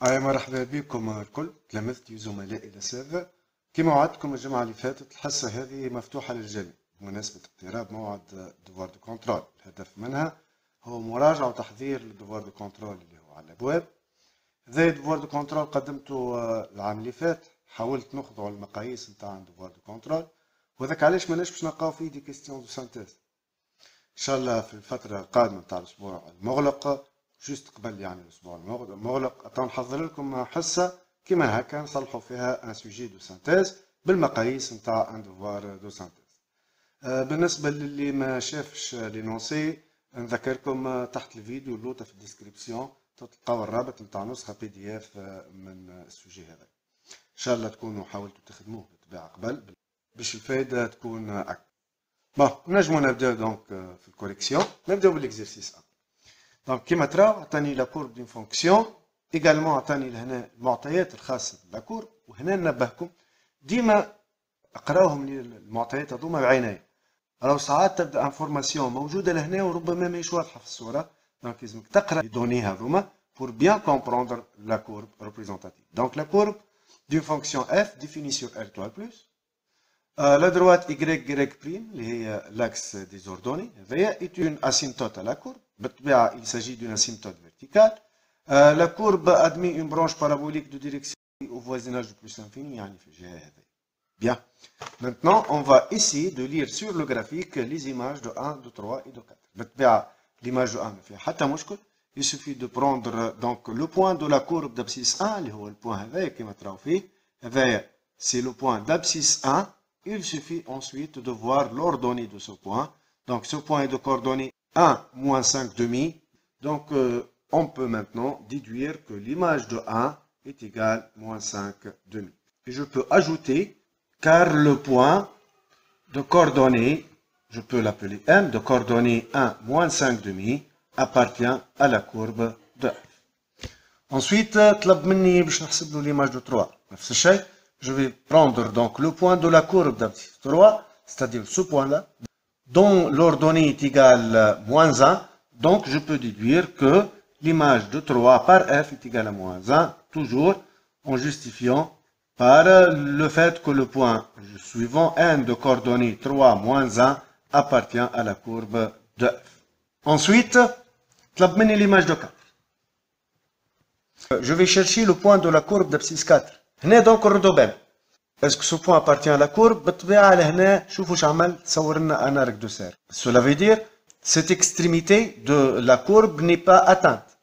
مرحبا بكم الكل تلامذتي وزملائي الأساتذة. كما وعدتكم الجمعة اللي فاتت الحصة هذه مفتوحة للجميع بمناسبة اقتراب موعد دوفوار دو كونترول. الهدف منها هو مراجعة وتحضير لدوفوار دو كونترول اللي هو على الأبواب. هذا دوفوار دو كونترول قدمته العام اللي فات، حاولت نخضع المقاييس نتاع دوفوار دو كونترول، وذاك علاش ماناش باش نلقاو فيه دي كيستيون دو سانتيز. إن شاء الله في الفترة القادمة نتاع الأسبوع المغلق، جوست قبل يعني الأسبوع المغلق نحضر لكم حصة كيما هكا نصلحوا فيها ان سوجي دو سانتيز بالمقاييس نتاع ان دوفوار دو سانتيز. بالنسبة للي ما شافش لينونسي نذكركم تحت الفيديو اللوطة في الديسكريبسيون تلقاو الرابط نتاع نسخة PDF من السوجي هذا. إن شاء الله تكونوا حاولتوا تخدموه بالطبيعة قبل باش الفايدة تكون أكبر. بون نجمو نبداو دونك في الكوريكسيون، نبداو بالاكزرسيس 1. دونك كيما تراو عطاني لا كورب دون فونكسيون، ايغالمون عطاني لهنا المعطيات الخاصة بلا كورب، وهنا ننبهكم ديما اقراوهم المعطيات هذوما بعينيا. راهو ساعات تبدا انفورماسيون موجودة لهنا وربما ماهيش واضحة في الصورة، دونك لازمك تقرا لي دوني هذوما pour bien comprendre la courbe représentative. Donc la courbe d'une fonction f définie sur R étoile plus. La droite y' اللي هي l'axe des ordonnées est une asymptote à la courbe. Il s'agit d'une asymptote verticale. La courbe admet une branche parabolique de direction au voisinage du plus infini. Bien. Maintenant, on va essayer de lire sur le graphique les images de 1, de 3 et de 4. L'image de 1, il suffit de prendre donc le point de la courbe d'abscisse 1, le point c'est le point d'abscisse 1. Il suffit ensuite de voir l'ordonnée de ce point. Donc ce point est de coordonnées 1, moins 5 demi. Donc on peut maintenant déduire que l'image de 1 est égale à moins 5 demi. Et je peux ajouter, car le point de coordonnées, je peux l'appeler M, de coordonnées 1, moins 5 demi, appartient à la courbe de F. Ensuite, l'image de 3. Je vais prendre donc le point de la courbe d'abscisse 3, c'est-à-dire ce point-là, dont l'ordonnée est égale à moins 1. Donc, je peux déduire que l'image de 3 par f est égale à moins 1, toujours en justifiant par le fait que le point suivant n de coordonnées 3 moins 1 appartient à la courbe de f. Ensuite, l'image de 4. Je vais chercher le point de la courbe d'abscisse 4. هنا دونك نردو بال اسكو سو بوان ابارتيان لا كورب بالطبيعه لهنا شوفوا واش عمل تصور لنا ان ارك دو سير. Cela veut dire cette extrémité de la courbe n'est pas atteinte.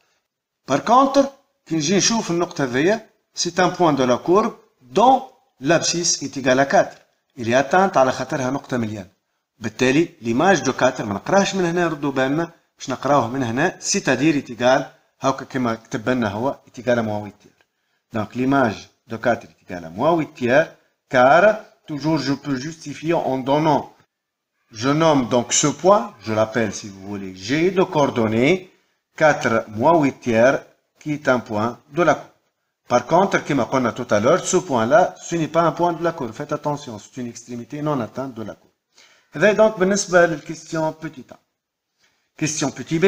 Par contre كي نجي نشوف النقطه هذيا c'est un point de la courbe dont l'abscisse est égale à 4. Il est atteinte على خاطرها نقطه مليان. بالتالي l'image de 4 ما نقراهش من هنا نردو بالنا باش نقراوه من هنا c'est-à-dire est égal هاكا كما كتب لنا هو est égal à moins 8 tiers. Donc l'image de 4 est égal à moins 8 tiers, car toujours je peux justifier en donnant, je nomme donc ce point, je l'appelle si vous voulez G de coordonnées 4 moins 8 tiers, qui est un point de la courbe. Par contre, comme on a tout à l'heure, ce point-là, ce n'est pas un point de la courbe. Faites attention, c'est une extrémité non atteinte de la courbe. Et donc, بالنسبة للquestion petit a. Question petit b,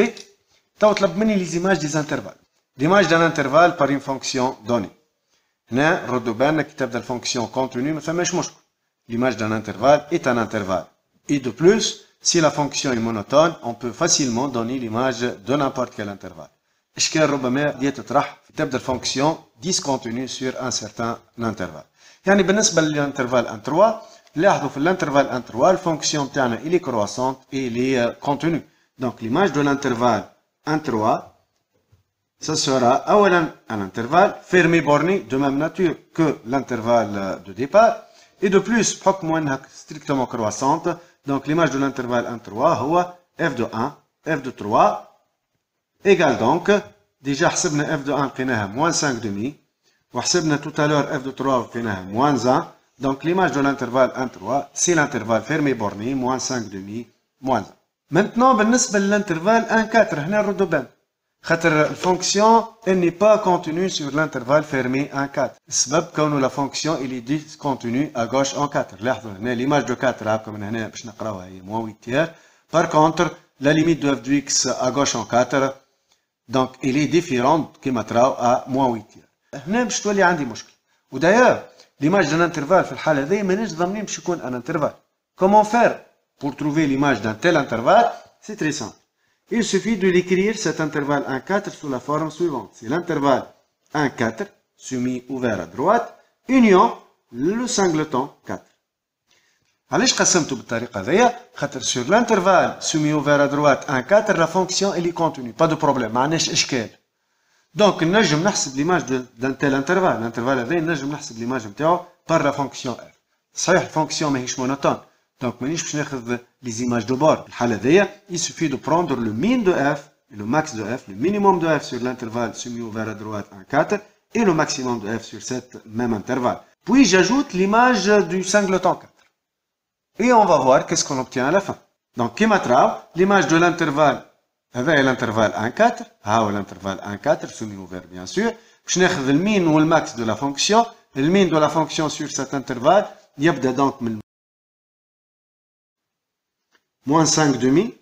تطلب مني les images des intervalles. L'image d'un intervalle par une fonction donnée. هنا ردوا بالنا كي تبدا الفونكسيون كونتينيو ما فماش مشكل. L'image d'un intervalle est un intervalle. Et de plus, si la fonction est monotone, on peut facilement donner l'image de n'importe quel intervalle. إشكال ربما يتطرح تبدا الفونكسيون discontinue sur un certain intervalle. يعني بالنسبة للانترفال 1 3 لاحظوا في الانترفال 1 3 الفونكسيون تاعنا il est croissante et il est continue. Donc l'image de l'intervalle 1 3 ça sera un intervalle fermé borné de même nature que l'intervalle de départ. Et de plus, strictement croissante, donc l'image de l'intervalle 1, 3, هو f de 1, f de 3, égale donc, déjà حسبنا f de 1 لقيناها moins 5 demi, وحسبنا tout à l'heure f de 3 لقيناها moins 1, donc l'image de l'intervalle 1, 3, c'est l'intervalle fermé borné, moins 5 demi, moins 1. Maintenant, بالنسبة للintervalle 1, 4, هنا نردو بالنا. خاطر الفونكسيون elle n'est pas continue sur l'intervalle fermé 1 4. السبب كونه لا فونكسيون il est discontinue à gauche en 4. لاحظوا هنا l'image de 4 هاكا من هنا باش نقراوها هي moins 8 tiers. Par contre la limite de f de x à gauche en 4 donc elle est différente كيما تراو à moins 8 tiers. هنا باش تولي عندي مشكل. ودايوغ ليماج دان انترفال في الحاله هذه ماناش ضامنين باش يكون ان انترفال. كومون فير pour trouver l'image d'un tel intervalle? C'est très simple. Il suffit de l'écrire cet intervalle 1,4 sous la forme suivante. C'est l'intervalle 1,4 semi-ouvert à droite union le singleton 4. علاش قسمته بالطريقه هذيا؟ خاطر sur l'intervalle semi-ouvert à droite 1,4 la fonction elle est contenue, pas de problème, ما عندناش اشكال. دونك نجم نحسب ليماج دان تيل انترفال، الانترفال هذا نجم نحسب ليماج نتاعو بار لا فونكسيون اف. صحيح الفونكسيون ماهيش مونوتون، دونك مانيش باش ناخذ لي زيماج دو بور، الحالة هذيا il suffit de prendre le min de f et le max de f, le minimum de f sur l'intervalle semi-ouvert à droite 1,4 et le maximum de f sur cet même intervalle. Puis j'ajoute l'image du singleton 4. Et on va voir qu'est-ce qu'on obtient à la fin. Donc كيما تراو l'image de l'intervalle هذا l'intervalle 1,4 ها هو l'intervalle 1,4 semi-ouvert bien sûr. باش ناخذ المين والماكس de la fonction. المين de la fonction sur cet intervalle يبدا donc من moins 5 demi.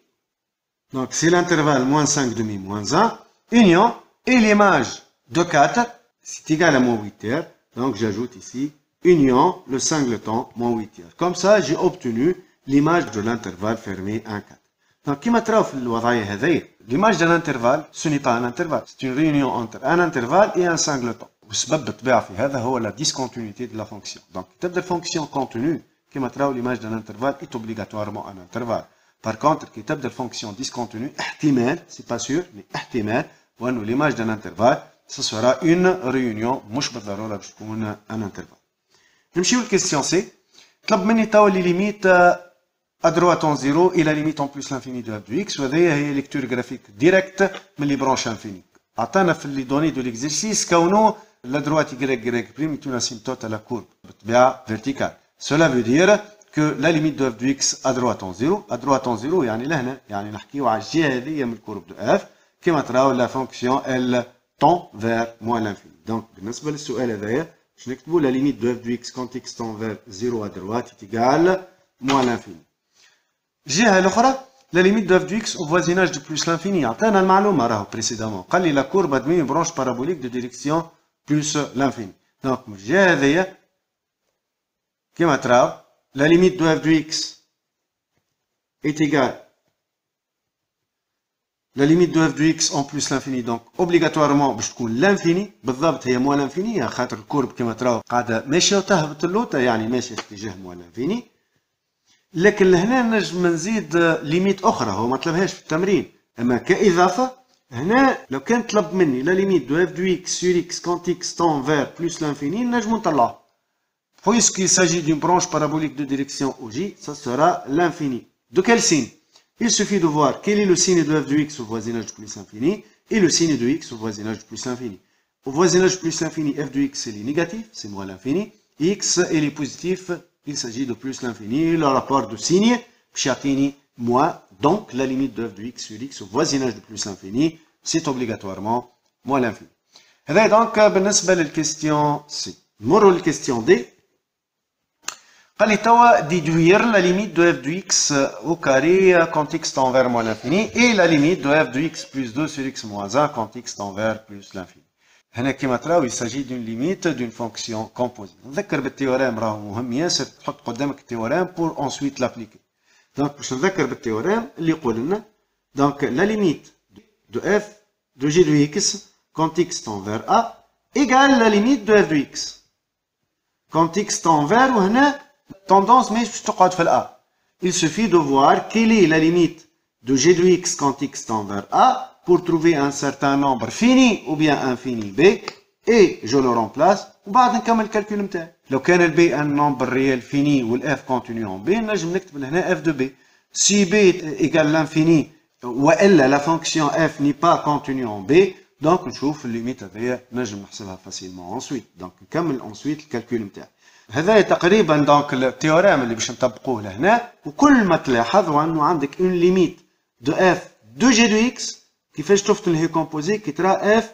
Donc c'est l'intervalle moins 5 demi moins 1 union et l'image de 4 c'est égal à moins 8 tiers. Donc j'ajoute ici union le singleton moins 8 tiers. Comme ça j'ai obtenu l'image de l'intervalle fermé 1,4. Donc كيما تراو في الوضعية هذيا l'image d'un intervalle ce n'est pas un intervalle, c'est une réunion entre un intervalle et un singleton. والسبب بالطبيعة في هذا هو la discontinuité de la fonction. Donc تبدا الفونكسيون continue كيما تراو l'image d'un intervalle est obligatoirement un intervalle. Par contre كي تبدا الفونكسيون discontinue احتمال c'est pas sûr mais احتمال وأنه l'image d'un intervalle ce sera une réunion مش بالضرورة باش تكون un intervalle. نمشيو للكيستيون سي. طلب مني توا لي ليميت à droite en 0 et la limite en plus l'infini de f de x وهذه هي lecture graphique direct من لي برونش انفيني. عطانا في لي دوني دو l'exercice كونه la droite y prime est une asymptote à la courbe بالطبيعة verticale. Cela veut dire que la limite de f de x à droite en 0 يعني لهنا يعني نحكيو على الجهة هذه من الكورب دو f كما تراو la fonction elle tend vers moins l'infini. Donc بالنسبة للسؤال هذايا باش نكتبو la limite de f de x quand x tend vers 0 à droite est égale moins l'infini. الجهة الأخرى la limite de f de x au voisinage de plus l'infini. عطانا المعلومة راهو précédemment قال لي la courbe admet une branche parabolique de direction plus l'infini. Donc من الجهة هذيا كيما تراو la limite de f de x est égale la limite de f de x en plus l'infini donc obligatoirement باش تكون l'infini بالضبط هي moins l'infini خاطر الكورب كيما تراو قاعدة ماشية وتهبط اللوطة يعني ماشية في اتجاه moins l'infini. لكن لهنا نجم نزيد ليميت اخرى هو ما طلبهاش في التمرين اما كاضافه. هنا لو كان طلب مني لا ليميت دو اف دو اكس سور اكس كونت اكس تون فير بلس لانفيني نجم نطلعه. Puisqu'il s'agit d'une branche parabolique de direction OJ, ça sera l'infini. De quel signe? Il suffit de voir quel est le signe de f de x au voisinage de plus l'infini et le signe de x au voisinage de plus l'infini. Au voisinage de plus l'infini, f de x est négatif, c'est moins l'infini, x est positif. Il s'agit de plus l'infini, le rapport de signe, Pchatini, moins, donc la limite de f de x sur x au voisinage de plus l'infini, c'est obligatoirement moins l'infini. Et donc, بالنسبة للكيستيون C. نمروا للكيستيون D. قال لي توا déduire la limite de f de x au carré quand x tend vers moins l'infini et la limite de f de x plus 2 sur x moins 1 quand x tend vers plus l'infini. هنا كيما تراو il s'agit d'une limite d'une fonction composée. نذكر بالتيوريم راهو مهم ياسر تحط قدامك التيوريم pour ensuite l'appliquer. Donc باش نذكر بالتيوريم اللي يقول لنا donc la limite de f de g de x quand x tend vers a égale la limite de f de x quand x tend vers وهنا tendance ماهيش باش تقعد في ال a. Il suffit de voir quelle est la limite de g de x quand x tend vers a pour trouver un certain nombre fini ou bien infini b et je le remplace وبعد نكمل الكالكول نتاعي. لو كان ال b un nombre réel fini و ال f continue en b نجم نكتب لهنا f de b. Si b égale l'infini والا la fonction f n'est pas continue en b donc نشوف الليميت هذيا نجم نحسبها facilement ensuite. donc نكمل ensuite الكالكول نتاعي. هذا تقريبا دونك التيوريم اللي باش نطبقوه لهنا وكل ما تلاحظوا انه عندك une limite de f de g de x كيفاش تفتن هي كومبوزي كي ترى f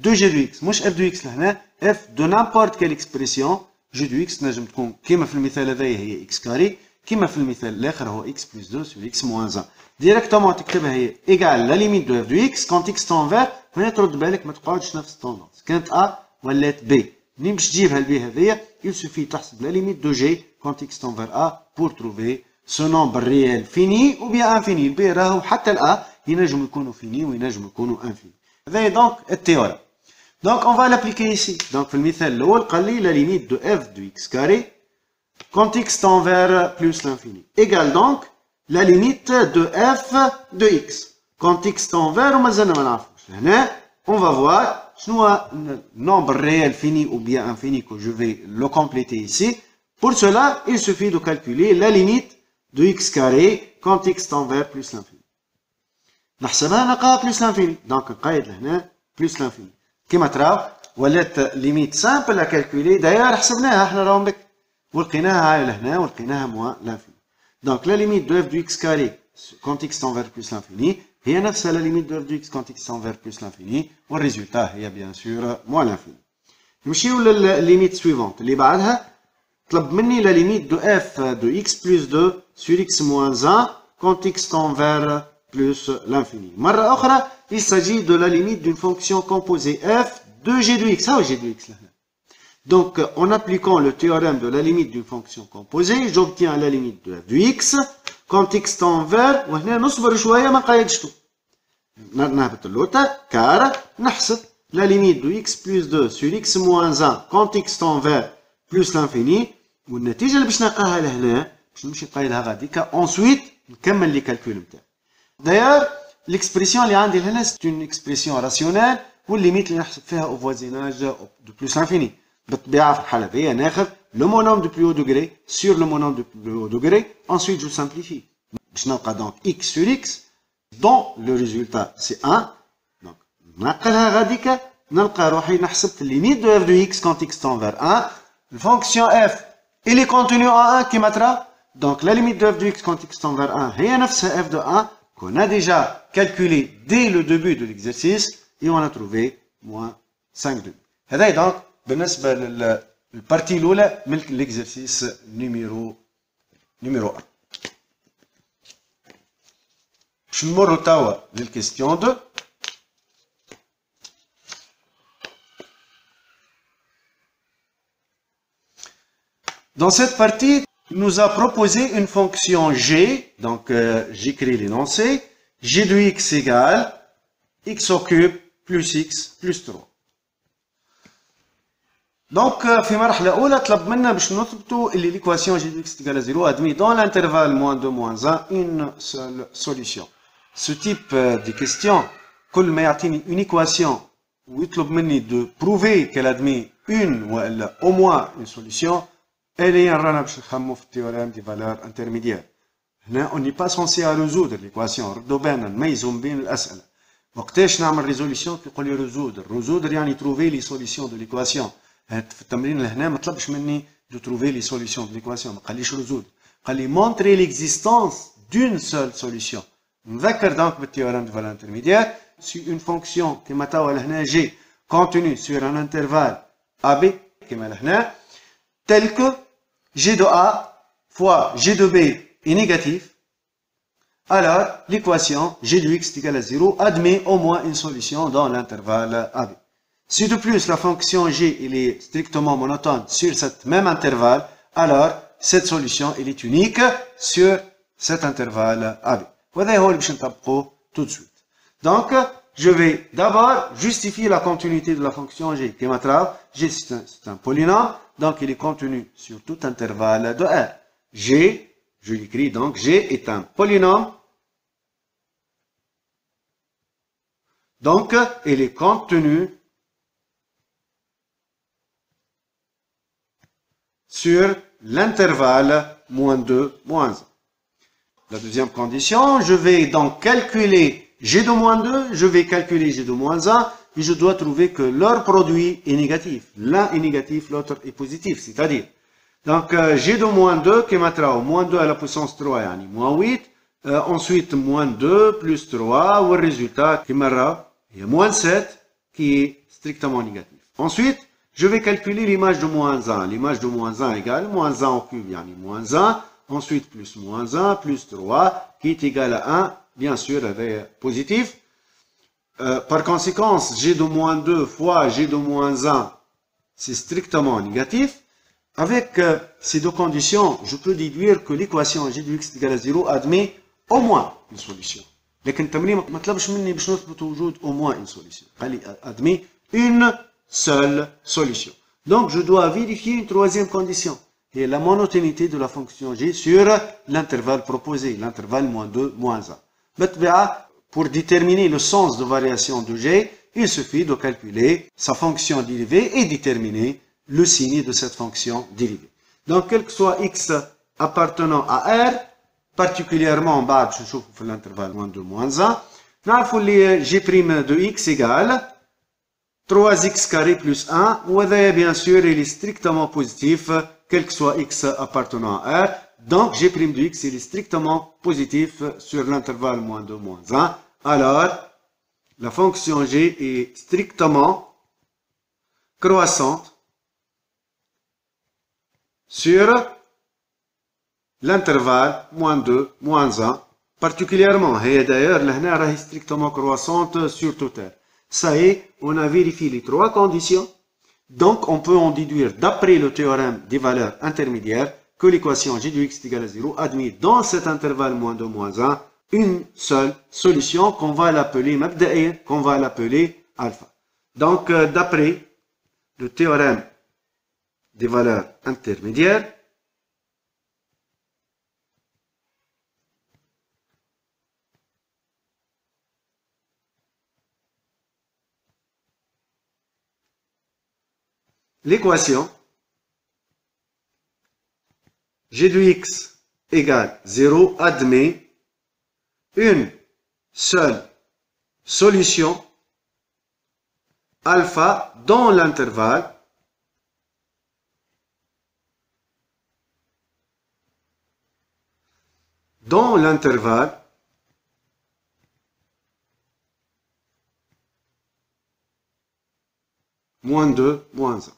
de g de x مش f de x لهنا f de n'importe quelle expression g de x نجم تكون كيما في المثال هذايا هي x كاري كيما في المثال الاخر هو x plus 2 sur x moins 1 ديريكتومون تكتبها هي égal la limite de f de x quand x tend vers هنا ترد بالك ما تقعدش نفس التوندونس كانت a ولات B. منين باش تجيبها البي هذيا؟ il suffit تحسب la limite de G quand x tend vers A pour trouver ce nombre réel fini ou bien infini. البي راهو حتى الA ينجم يكونوا fini وينجم يكونوا infini. هذايا دونك التيوريم. Donc on va l'appliquer ici. Donc في المثال الأول قال لي la limite de f de x carré quand x tend vers plus l'infini égale donc la limite de f de x quand x tend vers ومازلنا ما نعرفوش. هنا on va voir شنو هو nombre réel fini ou bien infini que je vais le compléter ici. Pour cela, il suffit de calculer la limite de x carré quand x tend vers plus l'infini. نحسبها نلقاها plus l'infini. Donc نقيد لهنا plus l'infini. كما تراو ولات ليميت سامبل كالكولي. داير حسبناها احنا راهم بك ولقيناها هاي لهنا ولقيناها موان لانفيني. دونك لا ليميت دو اف دو اكس كاري كونت اكس تون فير بلس لانفيني هي نفسها لا ليميت دو اف دو اكس كونت اكس تون فير بلس لانفيني والريزولتا هي بيان سور موان لانفيني. نمشيو للليميت سويفونت اللي بعدها. طلب مني لا ليميت دو اف دو اكس بلس 2 سور اكس موان 1 كونت اكس تون فير plus l'infini. مرة أخرى, il s'agit de la limite d'une fonction composée f de g de x. Ah, g de x là. Donc, en appliquant le théorème de la limite d'une fonction composée, j'obtiens la limite de f de x quand x tend vers, وهنا نصبر شوية ما نقيدشتو. نهبط اللوطة, car نحسب la limite de x plus 2 sur x moins 1 quand x tend vers plus l'infini, والنتيجة اللي باش نلقاها لهنا باش نمشي نقيدها غاديكا, ensuite نكمل لي كالكول نتاعي. D'ailleurs, l'expression اللي عندي هنا c'est une expression rationnelle والليميت اللي نحسب فيها au voisinage de plus l'infini. بالطبيعة في الحالة هذيا ناخذ le monome du plus haut degré sur le monome du plus haut degré. Ensuite, je simplifie. باش نلقى donc x sur x dont le résultat c'est 1. Donc ننقلها غاديكا نلقى روحي نحسبت limite de f de x quand x tend vers 1. La fonction f elle est contenue en 1 كيما ترى. Donc la limite de f de x quand x tend vers 1 هي نفسها f de 1 qu'on a déjà calculé dès le début de l'exercice et on a trouvé moins 5 demi. هذا donc بالنسبة للبارتي الأولى من l'exercice numéro 1. باش نمروا توا للكيستيون 2. Dans cette partie, il nous a proposé une fonction g, donc j'écris l'énoncé, g de x égale x au cube plus x plus 3. Donc, في مرحلة أولى طلب منا باش نثبتوا اللي l'équation g de x égale à 0 admet dans l'intervalle moins 2 moins 1 une seule solution. Ce type de question, كل ما يعطيني une équation ويطلب مني de prouver qu'elle admet une ou au moins une solution, اللي رانا باش نخمو في التيوريم دي فالور انترميديير. هنا on n'est pas censé résoudre l'équation. ردوا بالنا نميزوا بين الأسئلة. وقتاش نعمل ريزوليسيون كيقول لي ريزودر يعني trouver les solutions de l'équation. في التمرين لهنا ما طلبش مني de trouver les solutions de l'équation. ما قاليش ريزودر. قال لي montrer l'existence d'une seule solution. نذكر دونك بالتيوريم دي فالور انترميديير. Si une fonction كيما توا لهنا g contenue sur un intervalle AB كيما لهنا tel que g de A fois g de B est négatif, alors l'équation g de x est égale à 0 admet au moins une solution dans l'intervalle AB. Si de plus la fonction g elle est strictement monotone sur cet même intervalle, alors cette solution elle est unique sur cet intervalle AB. وهذا هو اللي باش نطبقوه tout de suite. Donc, je vais d'abord justifier la continuité de la fonction g. كما تراو g c'est un polynôme. Donc, il est contenu sur tout intervalle de R. G, je l'écris donc, G est un polynôme. Donc, il est contenu sur l'intervalle moins 2, moins 1. La deuxième condition, je vais donc calculer G de moins 2, je vais calculer G de moins 1. Et je dois trouver que leur produit est négatif. L'un est négatif, l'autre est positif. C'est-à-dire, donc g de moins 2 qui est moins 2 à la puissance 3, yani moins 8. Ensuite, moins 2 plus 3, ou le résultat qui est moins 7 qui est strictement négatif. Ensuite, je vais calculer l'image de moins 1. L'image de moins 1 égale moins 1 au cube, yani moins 1. Ensuite, plus moins 1, plus 3, qui est égal à 1, bien sûr, avec positif. Par conséquent, g de moins 2 fois g de moins 1 c'est strictement négatif. Avec ces deux conditions, je peux déduire que l'équation g de x égale à 0 admet au moins une solution. لكن التمرين ما طلبش مني باش نثبت وجود au moins une solution. قال لي admet une seule solution. Donc je dois vérifier une troisième condition. Et la monotonnité de la fonction g sur l'intervalle proposé, l'intervalle -2, -1. Pour déterminer le sens de variation de g, il suffit de calculer sa fonction dérivée et déterminer le signe de cette fonction dérivée. Donc, quel que soit x appartenant à R, particulièrement بعد je trouve في l'intervalle -2, -1, نعرفوا اللي g' de x égale 3x carré plus 1, وهذا bien sûr il est strictement positif, quel que soit x appartenant à R. Donc, g' de x il est strictement positif sur l'intervalle -2, -1. Alors, la fonction g est strictement croissante sur l'intervalle -2, -1. Particulièrement, et d'ailleurs, là est strictement croissante sur tout R. Ça y est, on a vérifié les trois conditions. Donc, on peut en déduire, d'après le théorème des valeurs intermédiaires, que l'équation g de x égale à 0 admet dans cet intervalle -2, -1 une seule solution qu'on va l'appeler alpha. Donc, d'après le théorème des valeurs intermédiaires, l'équation g de x égale 0 admet une seule solution alpha dans l'intervalle -2, -1.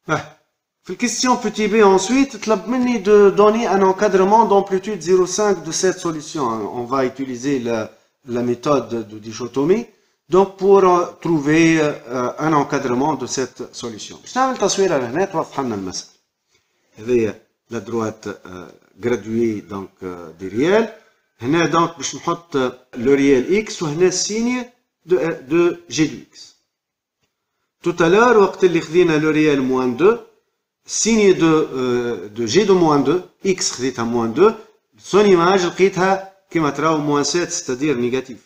La question petit b ensuite, طلب مني de donner un encadrement d'amplitude 0,5 de cette solution. On va utiliser la méthode de dichotomie donc pour trouver un encadrement de cette solution. باش نعمل تصويره لهنا توضح لنا المسألة. هذه la droite graduée donc des réels. هنا donc باش نحط le réel x وهنا السيني de g de x. Tout à l'heure, وقت اللي خذينا le réel -2, signe de g de -2, x خذيتها -2, son image لقيتها كما تراو -7, c'est-à-dire négatif.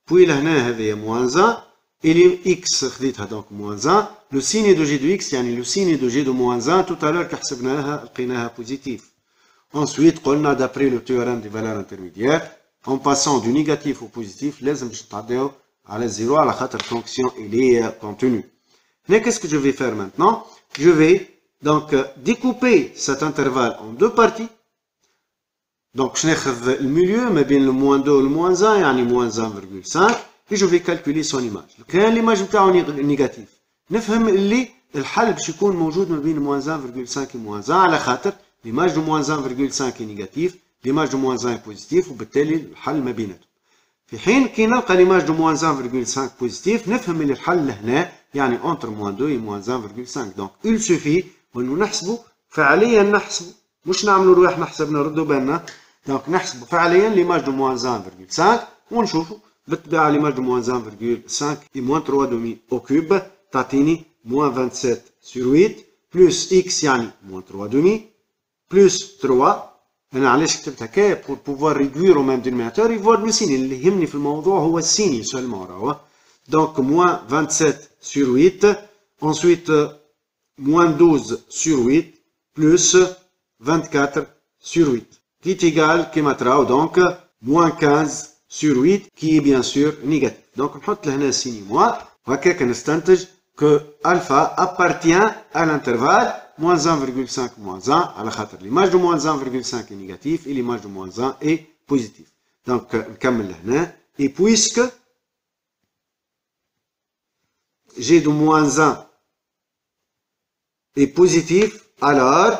Puis لهنا هذه -1, et les x خذيتها donc -1, le signe de g de x يعني le signe de g de -1, tout à l'heure كحسبناها لقيناها positif. Ensuite, قلنا d'après le théorème des valeurs intermédiaires, en passant du négatif au positif, لازم باش نتعداو على 0 على خاطر fonction il est continue. Mais qu'est-ce que je vais faire maintenant? Je vais donc découper cet intervalle en deux parties. Donc, je vais le milieu, mais bien le -2 et le -1, يعني -1,5, et je vais calculer son image. كان l'image بتاعه négatif. نفهم اللي الحل باش يكون موجود ما بين -1,5 et -1 على خاطر l'image de -1,5 est négatif, l'image de -1 est positif, وبالتالي الحل ما بيناتهم. في حين كي نلقى l'image de -1,5 positif, نفهم اللي الحل هنا يعني entre -2 et -1,5. Donc, il suffit انه نحسبه فعليا نحسبه مش نعملوا رواحنا حسبنا نردوا بالنا. Donc, نحسبه فعليا l'image de -1,5 ونشوفوا بالطبيعة l'image de -1,5 et -3,5 au cube تعطيني -27 sur 8 plus x يعني -3,5 plus 3. أنا علاش كتبت هكا pour pouvoir réduire au même dénominateur et voir le signe. اللي يهمني في الموضوع هو السيني seulement راهو. Donc, -27 sur 8, ensuite -12 sur 8, plus 24 sur 8, qui est égal, qui m'attrape donc, -15 sur 8, qui est bien sûr négatif. Donc, on met là le signe moins, وهكاك نستنتج que alpha appartient à l'intervalle -1,5 -1, على خاطر l'image de -1,5 est négatif et l'image de -1 est positif. Donc, نكمل هنا, et puisque g de -1 est positif, alors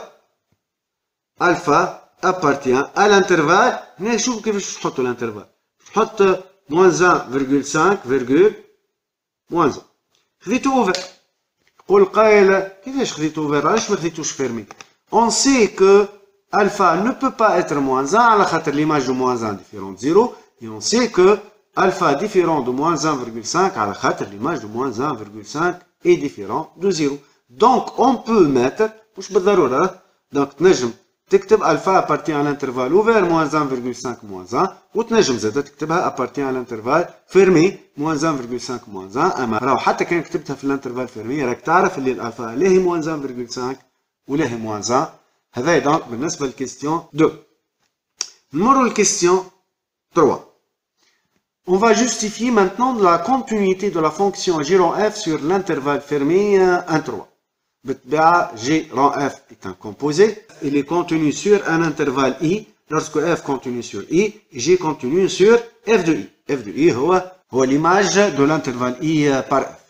alpha appartient à l'intervalle. نشوف كيفاش نحط l'intervalle. نحط -1,5 virgule -1. خذيته ouvert. قول قائل كيفاش خديتو اوفير علاش ما خديتوش فيرمي. On sait que alpha ne peut pas être moins 1 على خاطر l'image de moins 1 différente de 0 et on sait que alpha différent de moins 1,5 على خاطر l'image de moins 1,5 est différent de 0. Donc on peut mettre مش بالضرورة donc تنجم تكتب alpha appartient à l'intervalle ouvert moins 1,5 moins 1 وتنجم زادة تكتبها appartient à l'intervalle fermé moins 1,5 moins 1 اما راهو حتى كان كتبتها في الانترفال fermé راك تعرف اللي الالفا لا هي moins 1,5 ولا هي moins 1. هذا دونك بالنسبة للكيستيون 2. نمروا للكيستيون 3. On va justifier maintenant la continuité de la fonction g rond f sur l'intervalle fermé 1,3. بالطبيعة g rond f est un composé. Il est contenu sur un intervalle i. Lorsque f continue sur i, g continue sur f de i. f de i هو l'image de l'intervalle i par f.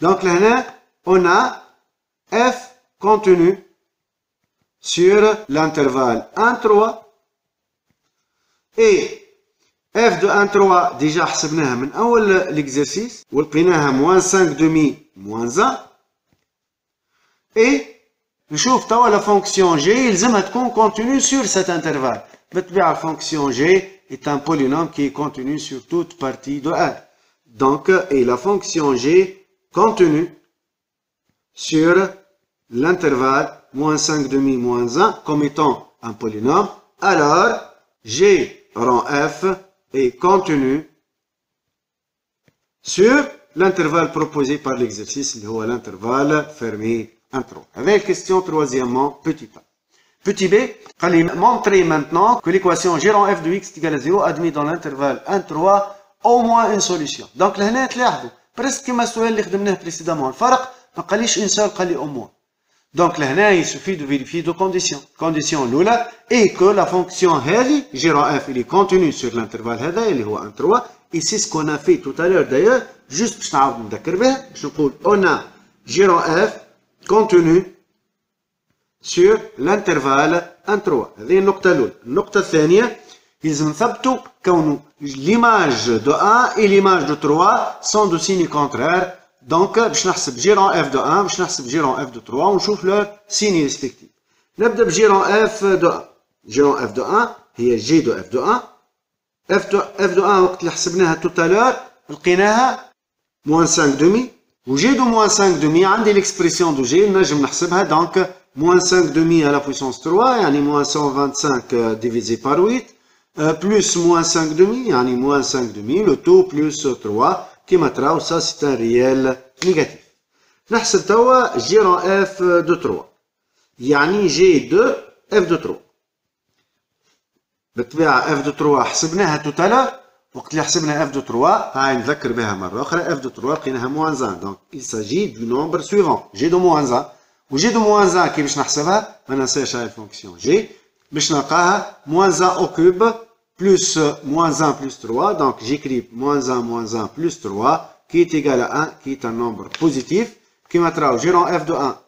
Donc là, on a f continu sur l'intervalle 1,3 et f de 1,3 déjà حسبناها من أول l'exercice ولقيناها moins 5 demi moins 1 et نشوف توا la fonction g يلزمها تكون continue sur cet intervalle. بالطبيعة la fonction g est un polynôme qui est continu sur toute partie de R. Donc, et la fonction g continue sur l'intervalle moins 5 demi moins 1 comme étant un polynôme, alors g rond f est continu sur l'intervalle proposé par l'exercice, l'intervalle fermé 1,3. Avec question troisièmement, petit a. Petit b, allez montrer maintenant que l'équation g rond f de x est égale à 0 admet dans l'intervalle 1,3 au moins une solution. Donc là, تلاحظوا presque كما السؤال اللي خدمناه précédemment. الفرق ما قاليش une seule قال لي au moins. Donc là, il suffit de vérifier deux conditions. Condition l'oula est que la fonction هذه g rond f il est continu sur l'intervalle هذا اللي هو 1,3 et c'est ce qu'on a fait tout à l'heure d'ailleurs. Juste باش نعاود نذكر بها باش نقول on a g rond f continu sur l'intervalle 1,3. هذه النقطة الأولى. النقطة الثانية يلزم نثبتوا كونه l'image de 1 et l'image de 3 sont de signes contraires. Donc باش نحسب g rond f de 1 باش نحسب g rond f de 3 ونشوف leur signe respectif. نبدأ ب g rond f de 1. g rond f de 1 هي g de f de 1. f de 1 وقت اللي حسبناها tout à l'heure لقيناها moins 5 demi. و g de moins 5 demi عندي l'expression de g نجم نحسبها donc moins 5 demi à la puissance 3 يعني moins 125 divisé par 8 plus moins 5 demi يعني moins 5 demi le tout plus 3 كما تراو ça c'est un réel négatif. نحسب توا g rond f de 3 يعني g de f de 3. بالطبيعة f de 3 حسبناها tout à l'heure وقت اللي حسبنا f de 3 هاي نذكر بها مرة أخرى f de 3 لقيناها moins 1 donc il s'agit du nombre suivant g de moins 1 و g de moins 1 كي باش نحسبها ما ننساش هاي الفونكسيون g باش نلقاها moins 1 au cube plus moins 1 plus 3 donc j'écris moins 1 plus 3 qui est égal à 1 qui est un nombre positif qui m'attrape g rond f de 1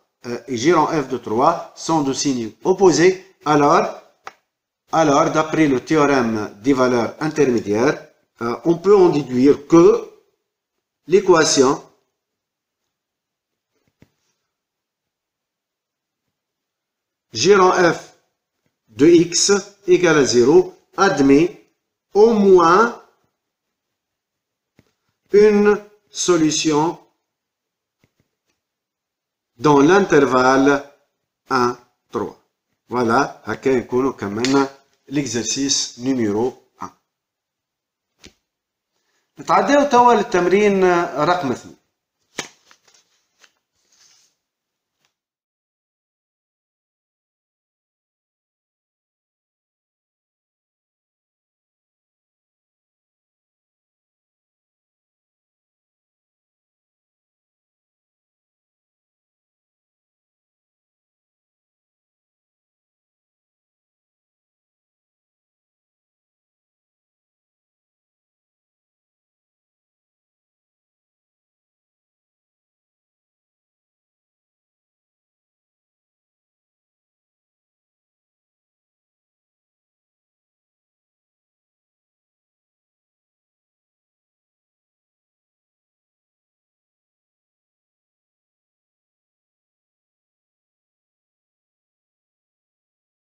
et g rond f de 3 sont de signes opposés. Alors d'après le théorème des valeurs intermédiaires on peut en déduire que l'équation g rond f de x égale à 0 admet au moins une solution dans l'intervalle 1, 3. Voilà, هكا نكونوا كملنا l'exercice numéro 1. نتعداو توا للتمرين رقم 2.